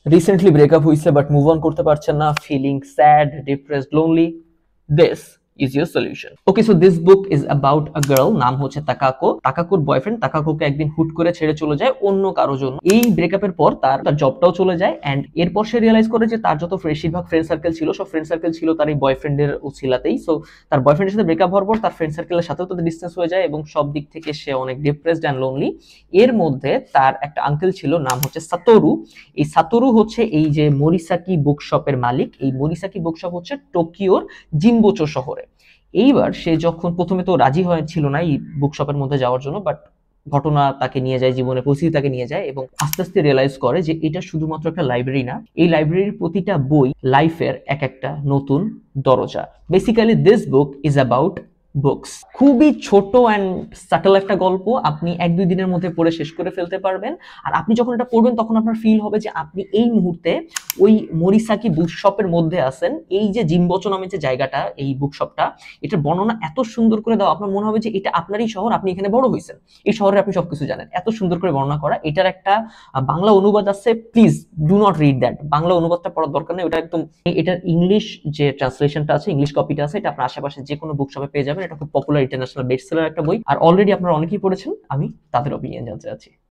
Recently breakup হইছে but move on করতে পারছেন না, feeling sad, depressed, lonely, this is your solution. Okay, so this book is about a girl, নাম হচ্ছে তাকাকো। তাকাকোর boyfriend তাকাকোকে একদিন হুট করে ছেড়ে চলে যায় অন্য কারোর জন্য। এই ব্রেকআপের পর তার জবটাও চলে যায়, এন্ড এরপর সে রিয়েলাইজ করে যে তার যত বেশিরভাগ ফ্রেন্ড সার্কেল ছিল, সব ফ্রেন্ড সার্কেল ছিল তার এই বয়ফ্রেন্ডের উছিলাতেই। সো তার বয়ফ্রেন্ডের সাথে ব্রেকআপ হওয়ার পর তার ফ্রেন্ড সার্কেলের সাথেও তাদের ডিসটেন্স হয়ে যায় এবং সব দিক থেকে সে অনেক ডিপ্রেসড অ্যান্ড লোনলি। এর মধ্যে তার একটা আঙ্কেল ছিল, নাম হচ্ছে সাতোরু। এই সাতোরু হচ্ছে এই যে মোরিসাকি বুকশপের মালিক। এই মোরিসাকি বুকশপ হচ্ছে টোকিওর জিনবোচো শহরে। এইবার সে যখন প্রথমে তো রাজি হয়েছিল না এই বুকশপের মধ্যে যাওয়ার জন্য, বাট ঘটনা তাকে নিয়ে যায়, জীবনে পরিস্থিতি তাকে নিয়ে যায় এবং আস্তে আস্তে রিয়েলাইজ করে যে এটা শুধুমাত্র একটা লাইব্রেরি না, এই লাইব্রেরির প্রতিটা বই লাইফের এক একটা নতুন দরজা। Basically this book is about books. খুবই ছোট অ্যান্ড সাটল একটা গল্প, আপনি 1-2 দিনের মধ্যে পড়ে শেষ করে ফেলতে পারবেন। আর আপনি যখন এটা পড়বেন তখন আপনার ফিল হবে যে আপনি এই মুহূর্তে ওই মোরিসাকি বুকশপের মধ্যে আছেন। এই যে জিনবোচো নামে যে জায়গাটা, এই বুকশপটা, এটার বর্ণনা এত সুন্দর করে দাও, আপনার মনে হবে যে এটা আপনারই শহর, আপনি এখানে বড় হয়েছেন, এই শহরে আপনি সবকিছু জানেন। এত সুন্দর করে বর্ণনা করা। এটার একটা বাংলা অনুবাদ আছে, please do not read that. Bangla অনুবাদটা পড়ার দরকার নেই, ওটা একদম। এটার ইংলিশ যে ট্রান্সলেশনটা আছে, ইংলিশ কপিটা আছে, এটা আপনার আশেপাশে যে কোনো বুকশপে পেয়ে যাবেন। এটা খুব পপুলার ইন্টারন্যাশনাল বেস্টসেলার একটা বই, আর অলরেডি আপনারা অনেকেই পড়েছেন। আমি তাদের অপিনিয়ন জানতে চাচ্ছি।